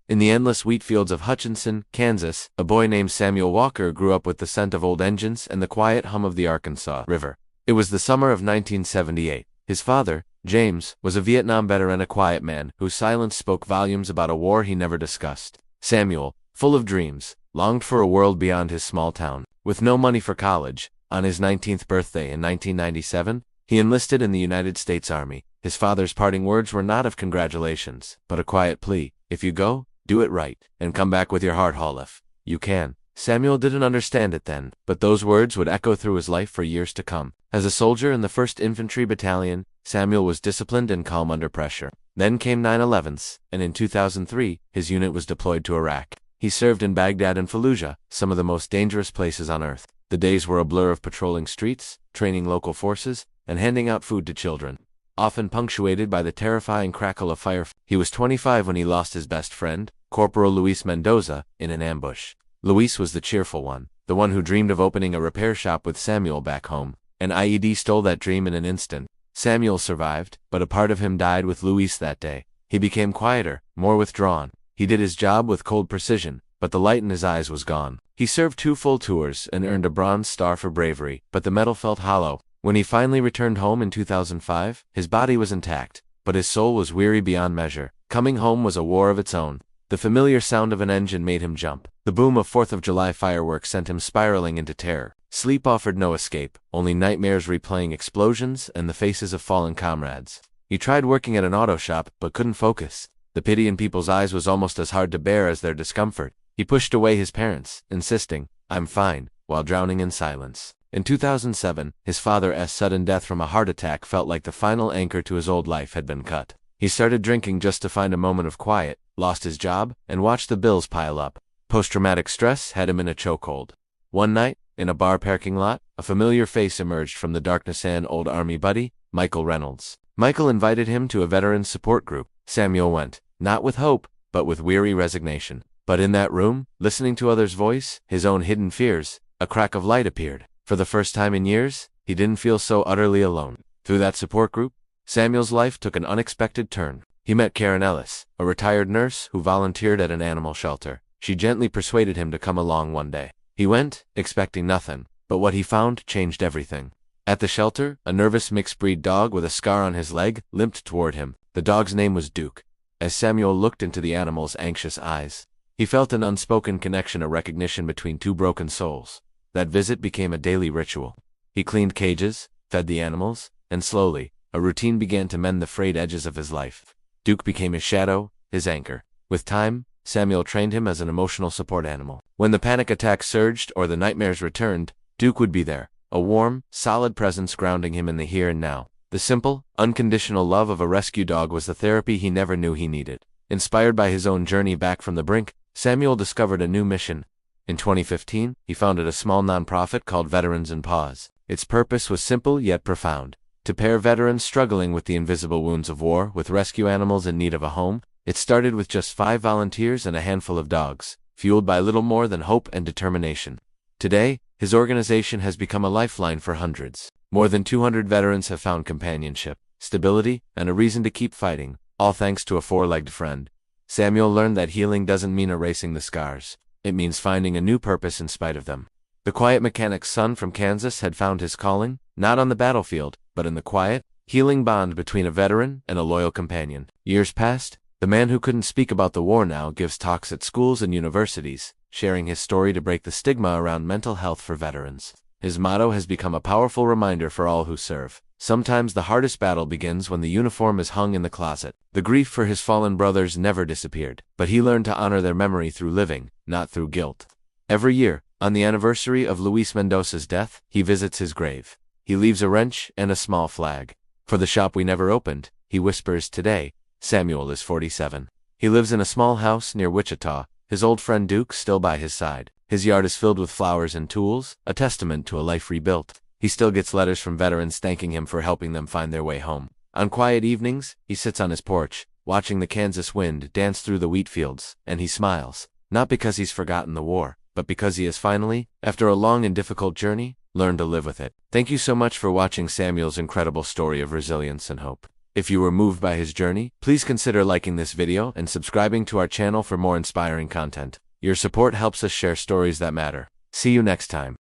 In the endless wheat fields of Hutchinson, Kansas, a boy named Samuel Walker grew up with the scent of old engines and the quiet hum of the Arkansas River. It was the summer of 1978. His father, James, was a Vietnam veteran and a quiet man whose silence spoke volumes about a war he never discussed. Samuel, full of dreams, longed for a world beyond his small town. With no money for college, on his 19th birthday in 1997, he enlisted in the United States Army. His father's parting words were not of congratulations, but a quiet plea. If you go, do it right, and come back with your heart whole if you can. Samuel didn't understand it then, but those words would echo through his life for years to come. As a soldier in the 1st Infantry Battalion, Samuel was disciplined and calm under pressure. Then came 9/11s, and in 2003, his unit was deployed to Iraq. He served in Baghdad and Fallujah, some of the most dangerous places on earth. The days were a blur of patrolling streets, training local forces, and handing out food to children, often punctuated by the terrifying crackle of fire. He was 25 when he lost his best friend, Corporal Luis Mendoza, in an ambush. Luis was the cheerful one, the one who dreamed of opening a repair shop with Samuel back home. An IED stole that dream in an instant. Samuel survived, but a part of him died with Luis that day. He became quieter, more withdrawn. He did his job with cold precision, but the light in his eyes was gone. He served 2 full tours and earned a Bronze Star for bravery, but the medal felt hollow. When he finally returned home in 2005, his body was intact, but his soul was weary beyond measure. Coming home was a war of its own. The familiar sound of an engine made him jump. The boom of 4th of July fireworks sent him spiraling into terror. Sleep offered no escape, only nightmares replaying explosions and the faces of fallen comrades. He tried working at an auto shop, but couldn't focus. The pity in people's eyes was almost as hard to bear as their discomfort. He pushed away his parents, insisting, "I'm fine," while drowning in silence. In 2007, his father's sudden death from a heart attack felt like the final anchor to his old life had been cut. He started drinking just to find a moment of quiet, lost his job, and watched the bills pile up. Post-traumatic stress had him in a chokehold. One night, in a bar parking lot, a familiar face emerged from the darkness, an old Army buddy, Michael Reynolds. Michael invited him to a veterans support group. Samuel went, not with hope, but with weary resignation. But in that room, listening to others' voice, his own hidden fears, a crack of light appeared. For the first time in years, he didn't feel so utterly alone. Through that support group, Samuel's life took an unexpected turn. He met Karen Ellis, a retired nurse who volunteered at an animal shelter. She gently persuaded him to come along one day. He went, expecting nothing, but what he found changed everything. At the shelter, a nervous mixed-breed dog with a scar on his leg limped toward him. The dog's name was Duke. As Samuel looked into the animal's anxious eyes, he felt an unspoken connection, a recognition between 2 broken souls. That visit became a daily ritual. He cleaned cages, fed the animals, and slowly, a routine began to mend the frayed edges of his life. Duke became his shadow, his anchor. With time, Samuel trained him as an emotional support animal. When the panic attacks surged or the nightmares returned, Duke would be there, a warm, solid presence grounding him in the here and now. The simple, unconditional love of a rescue dog was the therapy he never knew he needed. Inspired by his own journey back from the brink, Samuel discovered a new mission. In 2015, he founded a small nonprofit called Veterans in Pause. Its purpose was simple yet profound: to pair veterans struggling with the invisible wounds of war with rescue animals in need of a home. It started with just 5 volunteers and a handful of dogs, fueled by little more than hope and determination. Today, his organization has become a lifeline for hundreds. More than 200 veterans have found companionship, stability, and a reason to keep fighting, all thanks to a 4-legged friend. Samuel learned that healing doesn't mean erasing the scars. It means finding a new purpose in spite of them. The quiet mechanic's son from Kansas had found his calling, not on the battlefield, but in the quiet, healing bond between a veteran and a loyal companion. Years passed. The man who couldn't speak about the war now gives talks at schools and universities, sharing his story to break the stigma around mental health for veterans. His motto has become a powerful reminder for all who serve. Sometimes the hardest battle begins when the uniform is hung in the closet. The grief for his fallen brothers never disappeared, but he learned to honor their memory through living, not through guilt. Every year, on the anniversary of Luis Mendoza's death, he visits his grave. He leaves a wrench and a small flag. For the shop we never opened, he whispers today. Samuel is 47. He lives in a small house near Wichita, his old friend Duke still by his side. His yard is filled with flowers and tools, a testament to a life rebuilt. He still gets letters from veterans thanking him for helping them find their way home. On quiet evenings, he sits on his porch, watching the Kansas wind dance through the wheat fields, and he smiles, not because he's forgotten the war, but because he has finally, after a long and difficult journey, learned to live with it. Thank you so much for watching Samuel's incredible story of resilience and hope. If you were moved by his journey, please consider liking this video and subscribing to our channel for more inspiring content. Your support helps us share stories that matter. See you next time.